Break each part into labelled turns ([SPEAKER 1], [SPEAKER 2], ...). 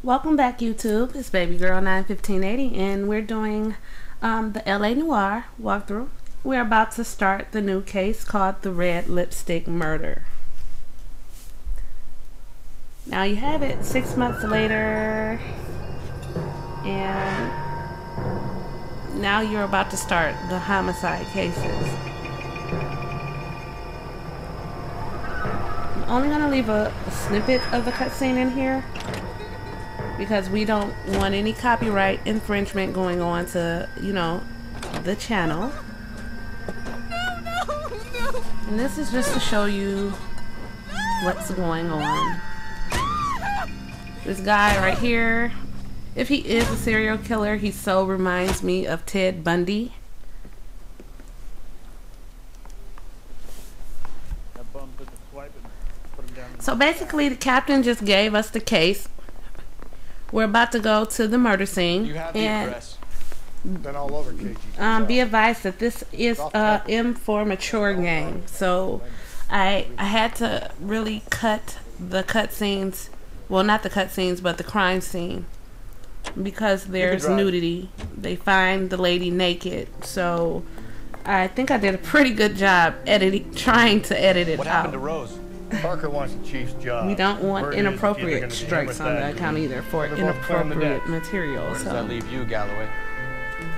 [SPEAKER 1] Welcome back, YouTube. It's Baby Girl 91580, and we're doing the LA Noire walkthrough. We're about to start the new case called the Red Lipstick Murder. Now you have it 6 months later, and now you're about to start the homicide cases. I'm only going to leave a snippet of the cutscene in here, because we don't want any copyright infringement going on to, the channel. No. And this is just to show you what's going on. This guy right here, if he is a serial killer, he so reminds me of Ted Bundy. So basically, the captain just gave us the case. We're about to go to the murder scene.
[SPEAKER 2] You have the address.
[SPEAKER 3] Been all over KG.
[SPEAKER 1] Be advised that this is a M for mature game. So I had to really cut the cutscenes. Well, not the cutscenes, but the crime scene, because there's nudity. They find the lady naked. So I think I did a pretty good job trying to edit it out.
[SPEAKER 2] What happened to Rose?
[SPEAKER 3] Parker wants the chief's job.
[SPEAKER 1] We don't want inappropriate strikes on the account either for inappropriate material.
[SPEAKER 2] Where does that leave you, Galloway?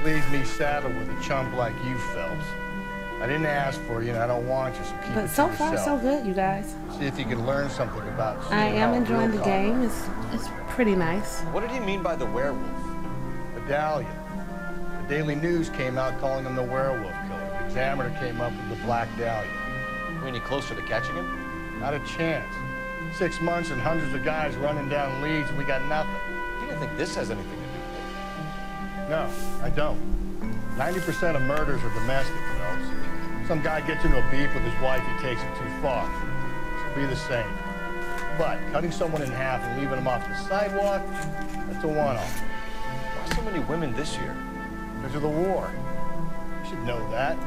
[SPEAKER 3] Leaves me saddled with a chump like you, Phelps. I didn't ask for you, and I don't want you, so keep it to yourself.
[SPEAKER 1] But so far, so good, you guys.
[SPEAKER 3] See if you can learn something about.
[SPEAKER 1] I am enjoying the game. It's pretty nice.
[SPEAKER 2] What did he mean by the werewolf?
[SPEAKER 3] Medallion. The Daily News came out calling him the werewolf killer. The Examiner came up with the Black Dahlia.
[SPEAKER 2] Are we any closer to catching him?
[SPEAKER 3] Not a chance. 6 months and hundreds of guys running down leads, and we got nothing.
[SPEAKER 2] You don't think this has anything to do with it?
[SPEAKER 3] No, I don't. 90% of murders are domestic, Phelps. Some guy gets into a beef with his wife, he takes it too far. So be the same. But cutting someone in half and leaving them off the sidewalk, that's a one-off.
[SPEAKER 2] Why so many women this year?
[SPEAKER 3] Because of the war. You should know that.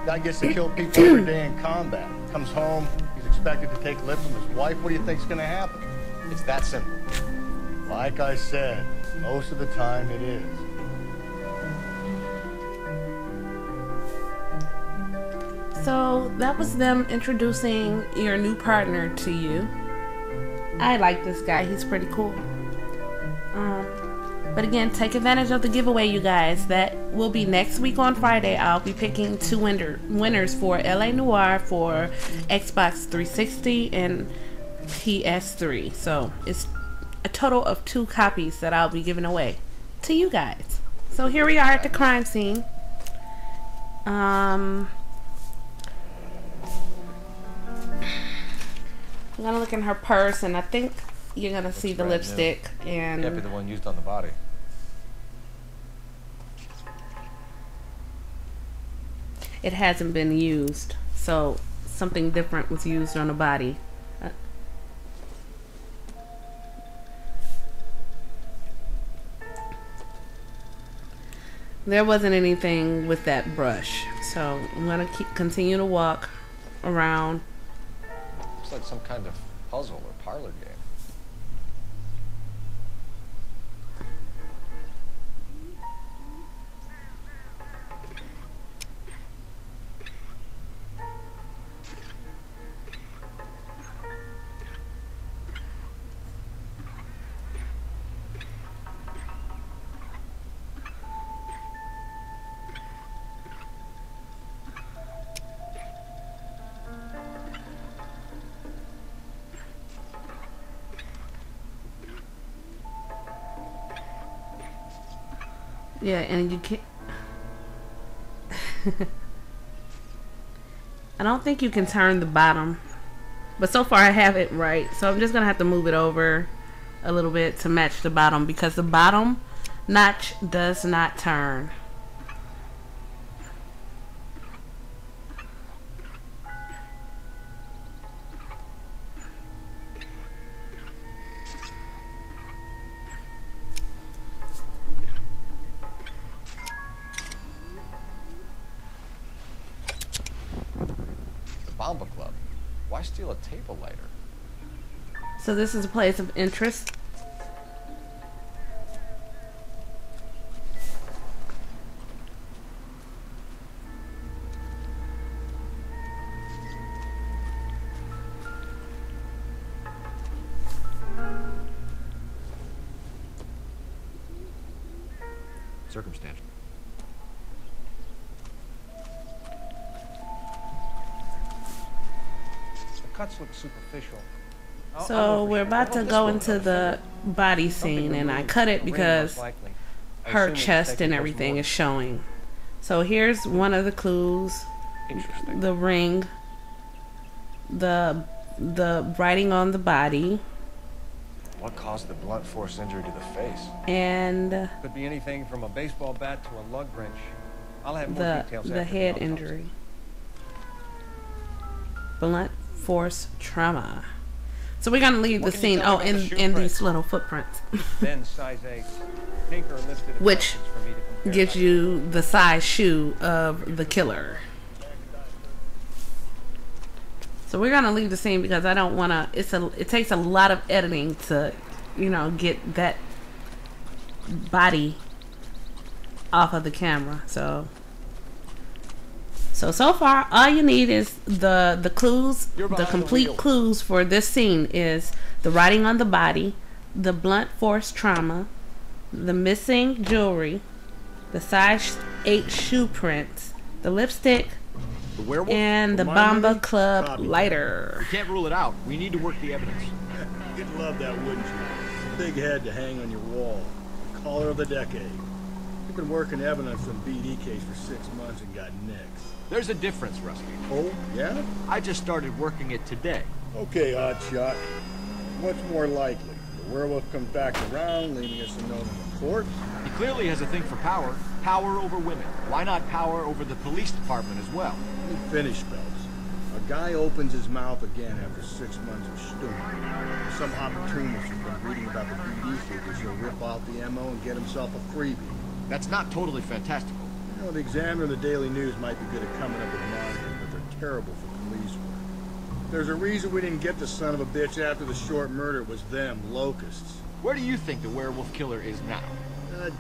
[SPEAKER 3] Guy gets to kill people every day in combat. Comes home, he's expected to take lips with his wife. What do you think's gonna happen?
[SPEAKER 2] It's that simple.
[SPEAKER 3] Like I said, most of the time it is.
[SPEAKER 1] So that was them introducing your new partner to you. I like this guy. He's pretty cool. But again, take advantage of the giveaway, you guys. That will be next week on Friday. I'll be picking two winners for LA Noire for Xbox 360 and PS3. So it's a total of 2 copies that I'll be giving away to you guys. So here we are at the crime scene. I'm gonna look in her purse, and I think you're gonna see the lipstick. And
[SPEAKER 2] can't be the one used on the body.
[SPEAKER 1] It hasn't been used, so something different was used on the body. There wasn't anything with that brush, so I'm gonna continue to walk around.
[SPEAKER 2] Looks like some kind of puzzle or parlor game.
[SPEAKER 1] Yeah, and you can't. I don't think you can turn the bottom, but so far I have it right. So I'm just gonna have to move it over a little bit to match the bottom, because the bottom notch does not turn.
[SPEAKER 2] Bomba Club. Why steal a table lighter?
[SPEAKER 1] So this is a place of interest.
[SPEAKER 4] circumstantial.
[SPEAKER 2] The cuts look superficial.
[SPEAKER 1] So we're about to go into the body scene, and I cut it because her chest and everything is showing. So here's one of the clues: the ring, the writing on the body.
[SPEAKER 2] What caused the blunt force injury to the face?
[SPEAKER 1] And
[SPEAKER 2] could be anything from a baseball bat to a lug wrench. I'll have more details
[SPEAKER 1] the
[SPEAKER 2] after
[SPEAKER 1] head
[SPEAKER 2] autopsy.
[SPEAKER 1] injury. Blunt force trauma. So we're gonna leave the scene. Oh, in these little footprints,
[SPEAKER 2] Then size 8. Tinker listed
[SPEAKER 1] which
[SPEAKER 2] instructions for me to compare
[SPEAKER 1] gives
[SPEAKER 2] that.
[SPEAKER 1] you the size shoe of the killer. So we're gonna leave the scene because I don't wanna. It takes a lot of editing to, get that body off of the camera. So far, all you need is the clues, the complete clues for this scene is the writing on the body, the blunt force trauma, the missing jewelry, the size 8 shoe prints, the lipstick,
[SPEAKER 4] The werewolf?
[SPEAKER 1] and the Bomba Club lighter.
[SPEAKER 4] We can't rule it out. We need to work the evidence.
[SPEAKER 3] You'd love that, wouldn't you? Big head to hang on your wall. The caller of the decade. You've been working evidence on BD case for 6 months and got nicks.
[SPEAKER 4] There's a difference, Rusty.
[SPEAKER 3] Oh, yeah?
[SPEAKER 4] I just started working it today.
[SPEAKER 3] Okay, Oddshot. What's more likely? The werewolf comes back around, leaving us a note in the court?
[SPEAKER 4] He clearly has a thing for power. Power over women. Why not power over the police department as well?
[SPEAKER 3] Let me finish, Phelps. A guy opens his mouth again after 6 months of stewing. Some opportunist who's been reading about the BD figures will rip off the MO and get himself a freebie.
[SPEAKER 4] That's not totally fantastical.
[SPEAKER 3] You know, the Examiner and the Daily News might be good at coming up with margins, but they're terrible for police work. There's a reason we didn't get the son of a bitch after the short murder. It was them, locusts.
[SPEAKER 4] Where do you think the werewolf killer is now?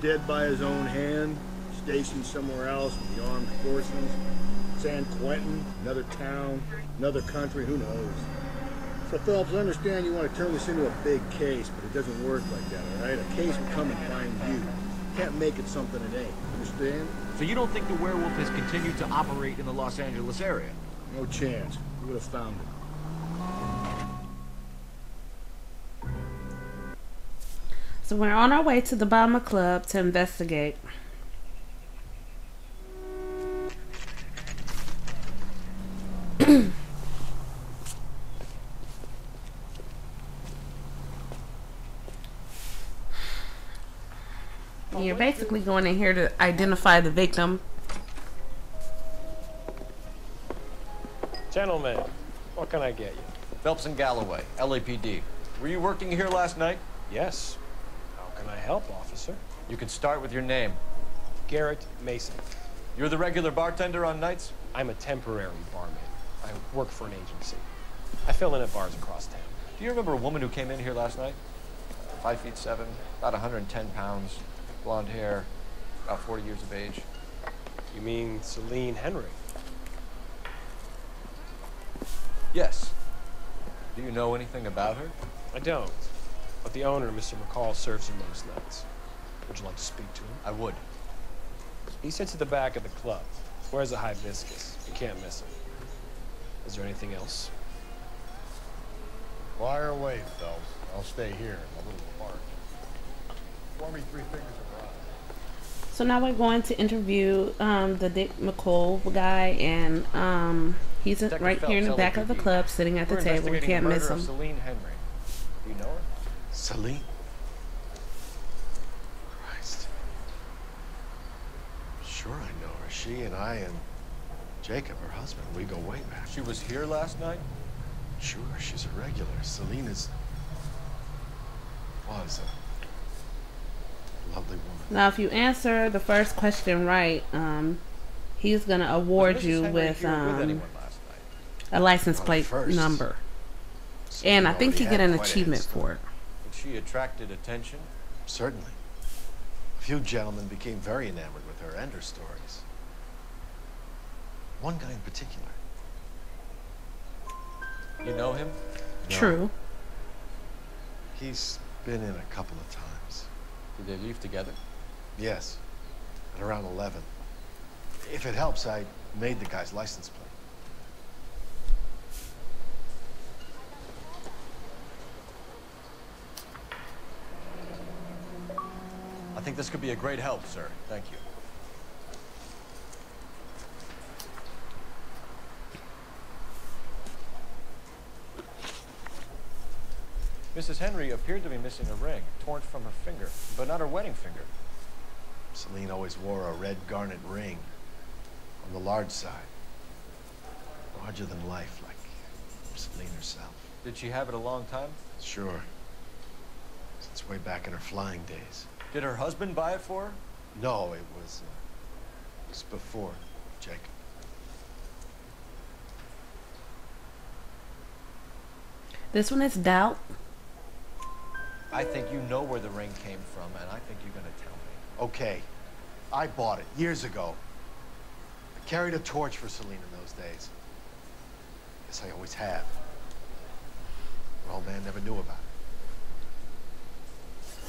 [SPEAKER 3] Dead by his own hand, stationed somewhere else with the armed forces. San Quentin, another town, another country, who knows? So Phelps, I understand you want to turn this into a big case, but it doesn't work like that, all right? A case will come and find you. Can't make it something it ain't, understand?
[SPEAKER 4] So you don't think the werewolf has continued to operate in the Los Angeles area?
[SPEAKER 3] No chance. We would have found him.
[SPEAKER 1] So we're on our way to the Bomba Club to investigate. You're basically going in here to identify the victim.
[SPEAKER 5] Gentlemen, what can I get you?
[SPEAKER 2] Phelps and Galloway, LAPD. Were you working here last night?
[SPEAKER 5] Yes. How can I help, officer?
[SPEAKER 2] You can start with your name.
[SPEAKER 5] Garrett Mason.
[SPEAKER 2] You're the regular bartender on nights?
[SPEAKER 5] I'm a temporary barman. I work for an agency. I fill in at bars across town.
[SPEAKER 2] Do you remember a woman who came in here last night? 5'7", about 110 pounds, blonde hair, about 40 years of age.
[SPEAKER 5] You mean Celine Henry?
[SPEAKER 2] Yes. Do you know anything about her?
[SPEAKER 5] I don't. But the owner, Mr. McCall, serves him most nights. Would you like to speak to him?
[SPEAKER 2] I would.
[SPEAKER 5] He sits at the back of the club. Wears a hibiscus. You can't miss him. Is there anything else?
[SPEAKER 3] Fire away, Phelps. I'll stay here, a little apart. Pour me 3 fingers of rye.
[SPEAKER 1] So now we're going to interview the Dick McCall guy, and he's right here in the back of the club, sitting at the table. We can't miss him.
[SPEAKER 2] Celine Henry. Do you know her?
[SPEAKER 6] Celine? Christ. Sure I know her. She and I and Jacob, her husband, we go way back.
[SPEAKER 2] She was here last night?
[SPEAKER 6] Sure, she's a regular. Celine was a lovely woman.
[SPEAKER 1] Now, if you answer the first question right, he's gonna award you with a license plate number, and I think you get an achievement for it.
[SPEAKER 2] And she attracted attention?
[SPEAKER 6] Certainly. A few gentlemen became very enamored with her and her stories. One guy in particular.
[SPEAKER 2] You know him?
[SPEAKER 6] No.
[SPEAKER 1] True.
[SPEAKER 6] He's been in a couple of times.
[SPEAKER 2] Did they leave together?
[SPEAKER 6] Yes. at around 11. If it helps, I made the guy's license plate.
[SPEAKER 2] I think this could be a great help, sir. Thank you. Mrs. Henry appeared to be missing a ring, torn from her finger, but not her wedding finger.
[SPEAKER 6] Celine always wore a red garnet ring on the large side. Larger than life, like Celine herself.
[SPEAKER 2] Did she have it a long time?
[SPEAKER 6] Sure. Since way back in her flying days.
[SPEAKER 2] Did her husband buy it for her?
[SPEAKER 6] No, it was before Jacob.
[SPEAKER 1] This one is doubt.
[SPEAKER 2] I think you know where the ring came from, and I think you're going to tell me.
[SPEAKER 6] Okay, I bought it years ago. I carried a torch for Celine in those days. Guess I always have. Her old man never knew about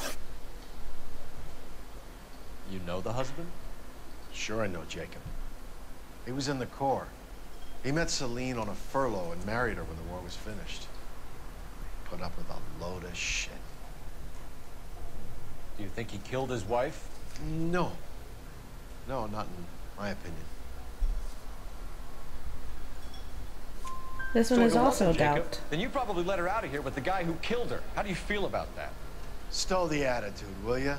[SPEAKER 6] it.
[SPEAKER 2] You know the husband?
[SPEAKER 6] Sure I know Jacob. He was in the Corps. He met Celine on a furlough and married her when the war was finished. Put up with a load of shit.
[SPEAKER 2] Do you think he killed his wife?
[SPEAKER 6] No. No, not in my opinion.
[SPEAKER 1] This one
[SPEAKER 2] So
[SPEAKER 1] is
[SPEAKER 2] it
[SPEAKER 1] also
[SPEAKER 2] wasn't Jacob.
[SPEAKER 1] doubt.
[SPEAKER 2] Then you probably let her out of here with the guy who killed her. How do you feel about that?
[SPEAKER 6] Stow the attitude, will ya?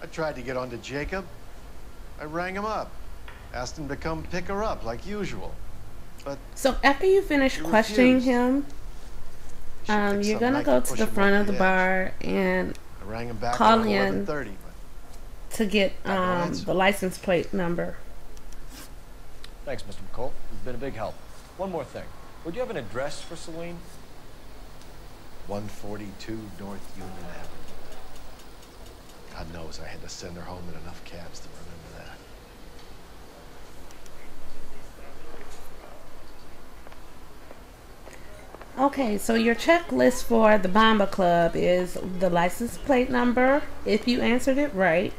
[SPEAKER 6] I tried to get onto Jacob. I rang him up. Asked him to come pick her up, like usual. But
[SPEAKER 1] So after you finish
[SPEAKER 6] he
[SPEAKER 1] questioning
[SPEAKER 6] refused.
[SPEAKER 1] him,
[SPEAKER 6] she picked
[SPEAKER 1] you're
[SPEAKER 6] some
[SPEAKER 1] gonna
[SPEAKER 6] night
[SPEAKER 1] go
[SPEAKER 6] push
[SPEAKER 1] to the
[SPEAKER 6] him
[SPEAKER 1] front
[SPEAKER 6] over
[SPEAKER 1] of the
[SPEAKER 6] edge.
[SPEAKER 1] bar and
[SPEAKER 6] I rang him back
[SPEAKER 1] call
[SPEAKER 6] around
[SPEAKER 1] in
[SPEAKER 6] 11:30,
[SPEAKER 1] to get
[SPEAKER 6] no answer.
[SPEAKER 1] the license plate number.
[SPEAKER 2] Thanks, Mr. McCall. You've been a big help. One more thing. Would you have an address for Celine?
[SPEAKER 6] 142 North Union Avenue. God knows I had to send her home in enough cabs to remember that.
[SPEAKER 1] Okay, so your checklist for the Bomba Club is the license plate number, if you answered it right,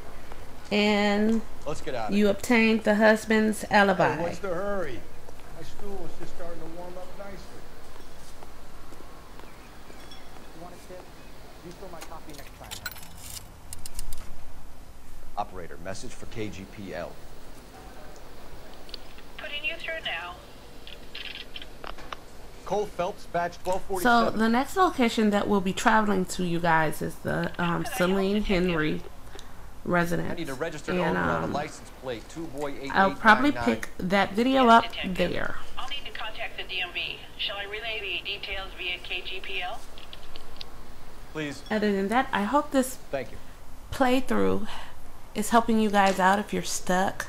[SPEAKER 1] and
[SPEAKER 2] Let's get out of
[SPEAKER 1] you
[SPEAKER 2] here.
[SPEAKER 1] obtained the husband's alibi.
[SPEAKER 3] Hey, what's the hurry? My stool is just starting to warm up nicely.
[SPEAKER 7] You want a tip? Refill my coffee next time.
[SPEAKER 2] Operator, message for KGPL.
[SPEAKER 8] Putting you through now.
[SPEAKER 2] Cole Phelps, badge
[SPEAKER 1] So
[SPEAKER 2] 1247.
[SPEAKER 1] the next location that we'll be traveling to, you guys, is the Celine Henry residence.
[SPEAKER 2] I need a registered
[SPEAKER 1] And,
[SPEAKER 2] owner on a license plate. 2boy8899.
[SPEAKER 1] I'll probably pick that video up there.
[SPEAKER 8] I'll need to contact the DMV. Shall I relay the details via KGPL?
[SPEAKER 2] Please.
[SPEAKER 1] Other than that, I hope this
[SPEAKER 2] Thank you.
[SPEAKER 1] playthrough is helping you guys out if you're stuck.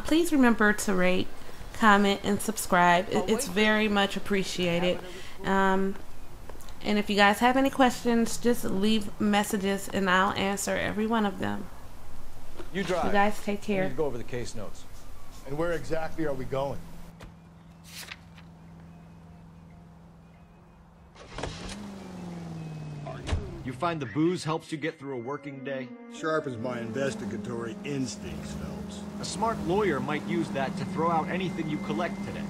[SPEAKER 1] Please remember to rate, comment, and subscribe. It's very much appreciated. And if you guys have any questions, just leave messages and I'll answer every one of them.
[SPEAKER 2] You drive.
[SPEAKER 1] You guys take
[SPEAKER 2] I
[SPEAKER 1] care.
[SPEAKER 2] need to go over the case notes.
[SPEAKER 3] And where exactly are we going?
[SPEAKER 4] You find the booze helps you get through a working day?
[SPEAKER 3] Sharpens my investigatory instincts, Phelps.
[SPEAKER 4] A smart lawyer might use that to throw out anything you collect today.